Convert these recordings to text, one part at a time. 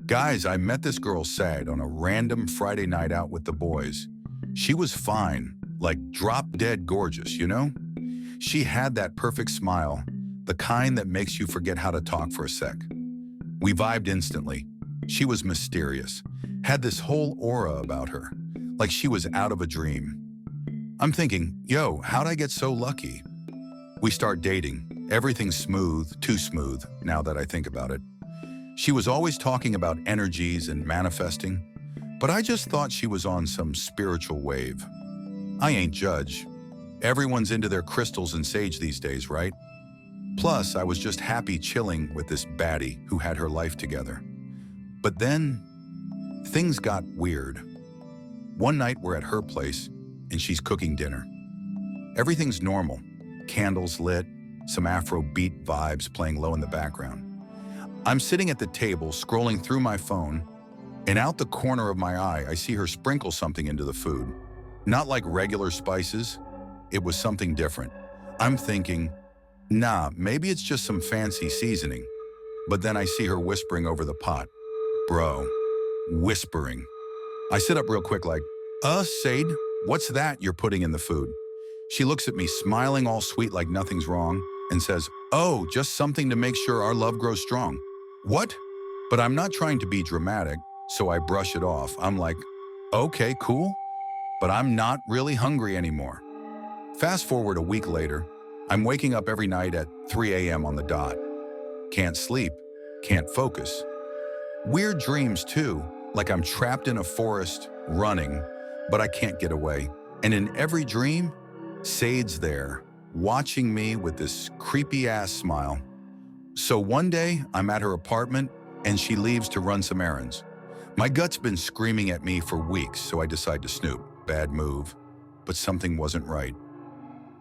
Guys, I met this girl Sad on a random Friday night out with the boys. She was fine, like drop-dead gorgeous, you know? She had that perfect smile, the kind that makes you forget how to talk for a sec. We vibed instantly. She was mysterious, had this whole aura about her, like she was out of a dream. I'm thinking, yo, how'd I get so lucky? We start dating. Everything's smooth, too smooth, now that I think about it. She was always talking about energies and manifesting, but I just thought she was on some spiritual wave. I ain't judge. Everyone's into their crystals and sage these days, right? Plus, I was just happy chilling with this baddie who had her life together. But then, things got weird. One night we're at her place, and she's cooking dinner. Everything's normal. Candles lit, some Afro beat vibes playing low in the background. I'm sitting at the table, scrolling through my phone, and out the corner of my eye, I see her sprinkle something into the food. Not like regular spices, it was something different. I'm thinking, nah, maybe it's just some fancy seasoning. But then I see her whispering over the pot. Bro, whispering. I sit up real quick like, Sade, what's that you're putting in the food? She looks at me, smiling all sweet like nothing's wrong, and says, oh, just something to make sure our love grows strong. What? But I'm not trying to be dramatic, so I brush it off. I'm like, okay, cool, but I'm not really hungry anymore. Fast forward a week later, I'm waking up every night at 3 a.m. on the dot. Can't sleep, can't focus. Weird dreams too, like I'm trapped in a forest, running, but I can't get away. And in every dream, Sade's there, watching me with this creepy-ass smile. So one day, I'm at her apartment, and she leaves to run some errands. My gut's been screaming at me for weeks, so I decide to snoop. Bad move, but something wasn't right.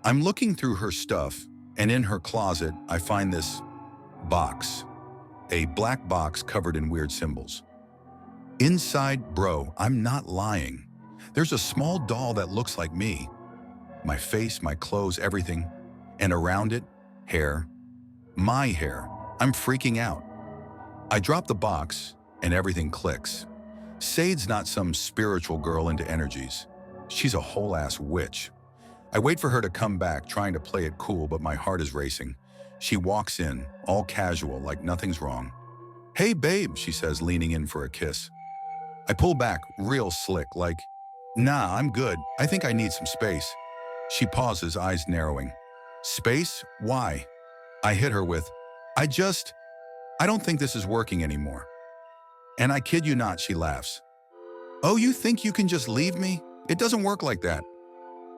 I'm looking through her stuff, and in her closet, I find this box. A black box covered in weird symbols. Inside, bro, I'm not lying. There's a small doll that looks like me. My face, my clothes, everything. And around it, hair. My hair. I'm freaking out. I drop the box, and everything clicks. Sade's not some spiritual girl into energies. She's a whole-ass witch. I wait for her to come back, trying to play it cool, but my heart is racing. She walks in, all casual, like nothing's wrong. Hey, babe, she says, leaning in for a kiss. I pull back, real slick, like, nah, I'm good. I think I need some space. She pauses, eyes narrowing. Space? Why? I hit her with, I don't think this is working anymore. And I kid you not, she laughs. Oh, you think you can just leave me? It doesn't work like that.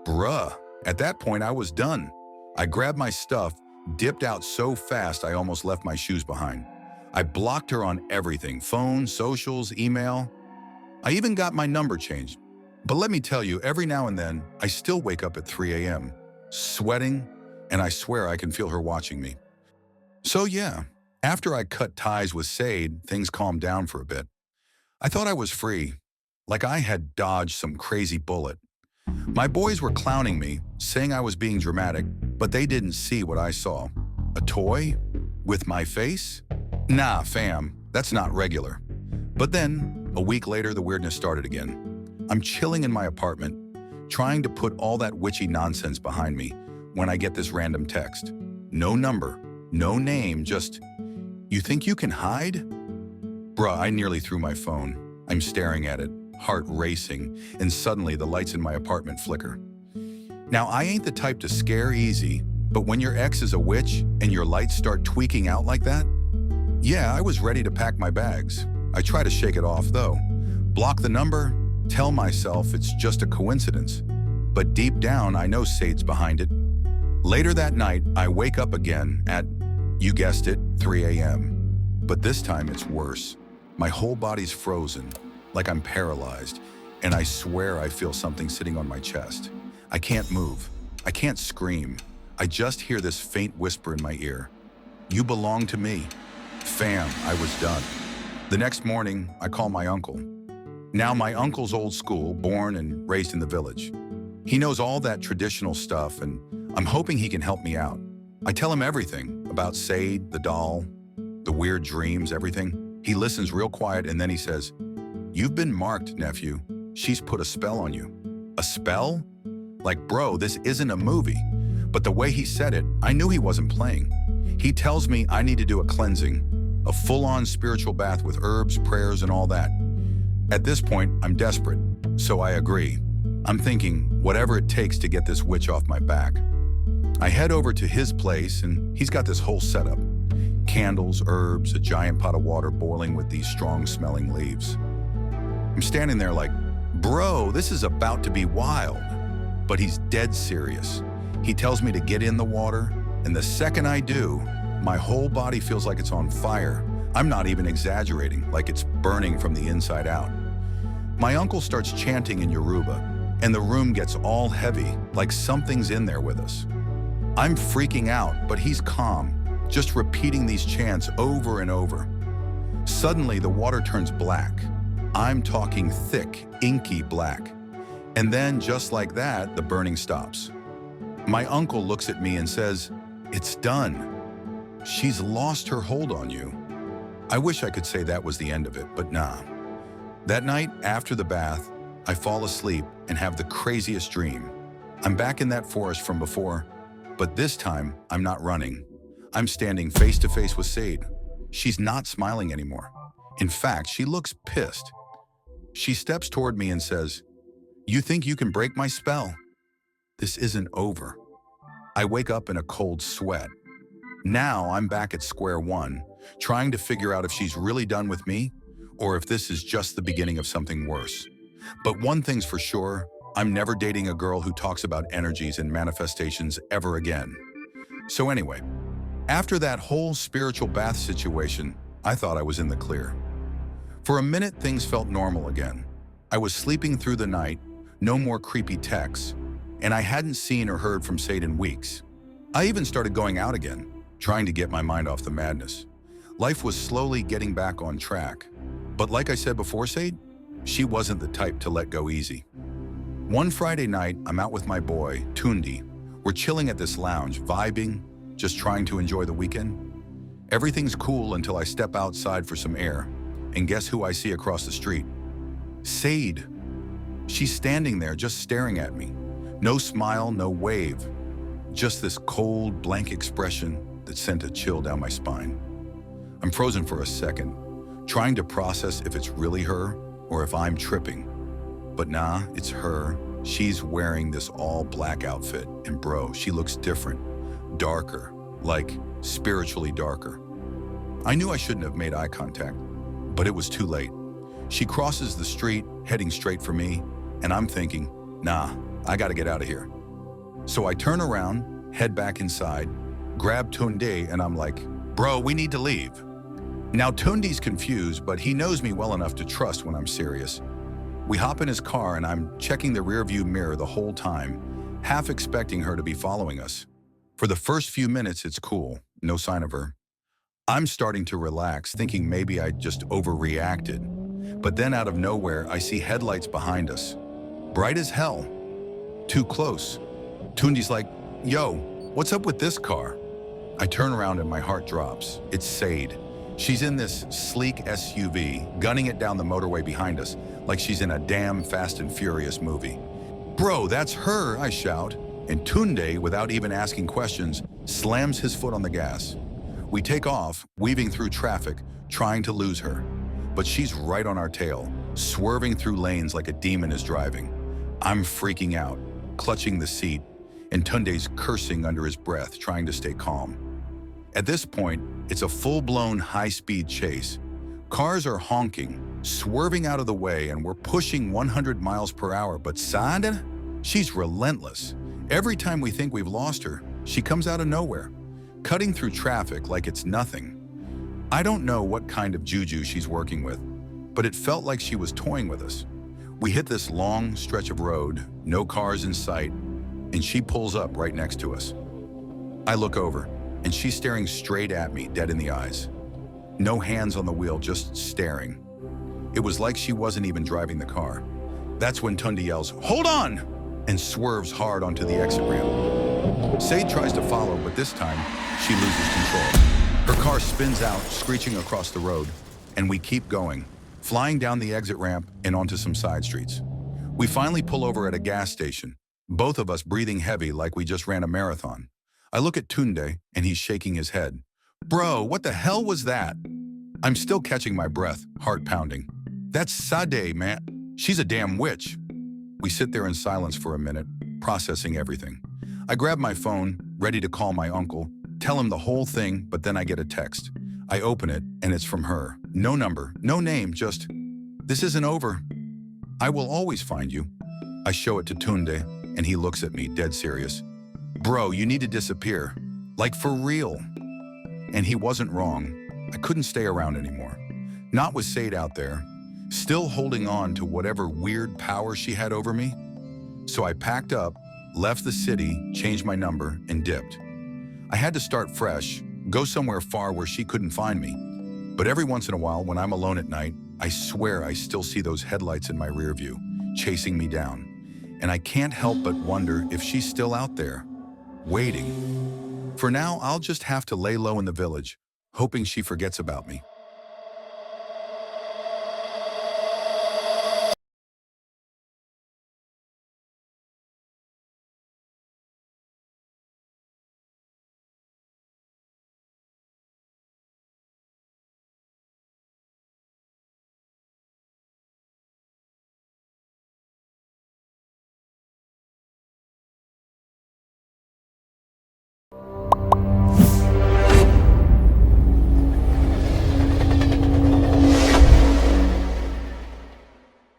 Bruh. At that point, I was done. I grabbed my stuff, dipped out so fast I almost left my shoes behind. I blocked her on everything, phone, socials, email. I even got my number changed. But let me tell you, every now and then, I still wake up at 3 a.m., sweating, and I swear I can feel her watching me. So yeah, after I cut ties with Sade, things calmed down for a bit. I thought I was free, like I had dodged some crazy bullet. My boys were clowning me, saying I was being dramatic, but they didn't see what I saw. A toy? With my face? Nah, fam, that's not regular. But then, a week later, the weirdness started again. I'm chilling in my apartment, trying to put all that witchy nonsense behind me, when I get this random text. No number, no name, just, you think you can hide? Bruh, I nearly threw my phone. I'm staring at it, heart racing, and suddenly the lights in my apartment flicker. Now, I ain't the type to scare easy, but when your ex is a witch and your lights start tweaking out like that, yeah, I was ready to pack my bags. I try to shake it off, though. Block the number, tell myself it's just a coincidence. But deep down, I know Sade's behind it. Later that night, I wake up again at, you guessed it, 3 a.m. But this time it's worse. My whole body's frozen, like I'm paralyzed, and I swear I feel something sitting on my chest. I can't move. I can't scream. I just hear this faint whisper in my ear. You belong to me. Fam, I was done. The next morning, I call my uncle. Now, my uncle's old school, born and raised in the village. He knows all that traditional stuff, and I'm hoping he can help me out. I tell him everything about Sade, the doll, the weird dreams, everything. He listens real quiet and then he says, "You've been marked, nephew. She's put a spell on you." A spell? Like, bro, this isn't a movie. But the way he said it, I knew he wasn't playing. He tells me I need to do a cleansing, a full-on spiritual bath with herbs, prayers, and all that. At this point, I'm desperate, so I agree. I'm thinking, whatever it takes to get this witch off my back. I head over to his place, and he's got this whole setup. Candles, herbs, a giant pot of water boiling with these strong-smelling leaves. I'm standing there like, bro, this is about to be wild. But he's dead serious. He tells me to get in the water, and the second I do, my whole body feels like it's on fire. I'm not even exaggerating, like it's burning from the inside out. My uncle starts chanting in Yoruba, and the room gets all heavy, like something's in there with us. I'm freaking out, but he's calm, just repeating these chants over and over. Suddenly, the water turns black. I'm talking thick, inky black. And then, just like that, the burning stops. My uncle looks at me and says, "It's done. She's lost her hold on you." I wish I could say that was the end of it, but nah. That night, after the bath, I fall asleep and have the craziest dream. I'm back in that forest from before, but this time, I'm not running. I'm standing face to face with Sade. She's not smiling anymore. In fact, she looks pissed. She steps toward me and says, "You think you can break my spell? This isn't over." I wake up in a cold sweat. Now I'm back at square one, trying to figure out if she's really done with me or if this is just the beginning of something worse. But one thing's for sure, I'm never dating a girl who talks about energies and manifestations ever again. So anyway, after that whole spiritual bath situation, I thought I was in the clear. For a minute, things felt normal again. I was sleeping through the night, no more creepy texts, and I hadn't seen or heard from Sade in weeks. I even started going out again, trying to get my mind off the madness. Life was slowly getting back on track. But like I said before, Sade, she wasn't the type to let go easy. One Friday night, I'm out with my boy, Tundi. We're chilling at this lounge, vibing, just trying to enjoy the weekend. Everything's cool until I step outside for some air, and guess who I see across the street? Sade. She's standing there just staring at me. No smile, no wave. Just this cold, blank expression that sent a chill down my spine. I'm frozen for a second, trying to process if it's really her or if I'm tripping. But nah, it's her. She's wearing this all black outfit, and bro, she looks different, darker, like spiritually darker. I knew I shouldn't have made eye contact, but it was too late. She crosses the street, heading straight for me, and I'm thinking, nah, I gotta get out of here. So I turn around, head back inside, grab Tunde, and I'm like, bro, we need to leave. Now Tunde's confused, but he knows me well enough to trust when I'm serious. We hop in his car and I'm checking the rearview mirror the whole time, half expecting her to be following us. For the first few minutes, it's cool, no sign of her. I'm starting to relax, thinking maybe I just overreacted. But then out of nowhere, I see headlights behind us. Bright as hell. Too close. Tunde's like, yo, what's up with this car? I turn around and my heart drops. It's Sade. She's in this sleek SUV, gunning it down the motorway behind us, like she's in a damn Fast and Furious movie. Bro, that's her, I shout, and Tunde, without even asking questions, slams his foot on the gas. We take off, weaving through traffic, trying to lose her. But she's right on our tail, swerving through lanes like a demon is driving. I'm freaking out, clutching the seat, and Tunde's cursing under his breath, trying to stay calm. At this point, it's a full-blown high-speed chase. Cars are honking, swerving out of the way, and we're pushing 100 miles per hour, but Sada, she's relentless. Every time we think we've lost her, she comes out of nowhere, cutting through traffic like it's nothing. I don't know what kind of juju she's working with, but it felt like she was toying with us. We hit this long stretch of road, no cars in sight, and she pulls up right next to us. I look over, and she's staring straight at me, dead in the eyes. No hands on the wheel, just staring. It was like she wasn't even driving the car. That's when Tunde yells, "Hold on!" and swerves hard onto the exit ramp. Sade tries to follow, but this time, she loses control. Her car spins out, screeching across the road, and we keep going, flying down the exit ramp and onto some side streets. We finally pull over at a gas station, both of us breathing heavy like we just ran a marathon. I look at Tunde, and he's shaking his head. Bro, what the hell was that? I'm still catching my breath, heart pounding. That's Sade, man. She's a damn witch. We sit there in silence for a minute, processing everything. I grab my phone, ready to call my uncle, tell him the whole thing, but then I get a text. I open it, and it's from her. No number, no name, just, "This isn't over. I will always find you." I show it to Tunde, and he looks at me, dead serious. Bro, you need to disappear. Like for real. And he wasn't wrong. I couldn't stay around anymore. Not with Sade out there, still holding on to whatever weird power she had over me. So I packed up, left the city, changed my number, and dipped. I had to start fresh, go somewhere far where she couldn't find me. But every once in a while, when I'm alone at night, I swear I still see those headlights in my rear view, chasing me down. And I can't help but wonder if she's still out there, waiting. For now, I'll just have to lay low in the village, hoping she forgets about me.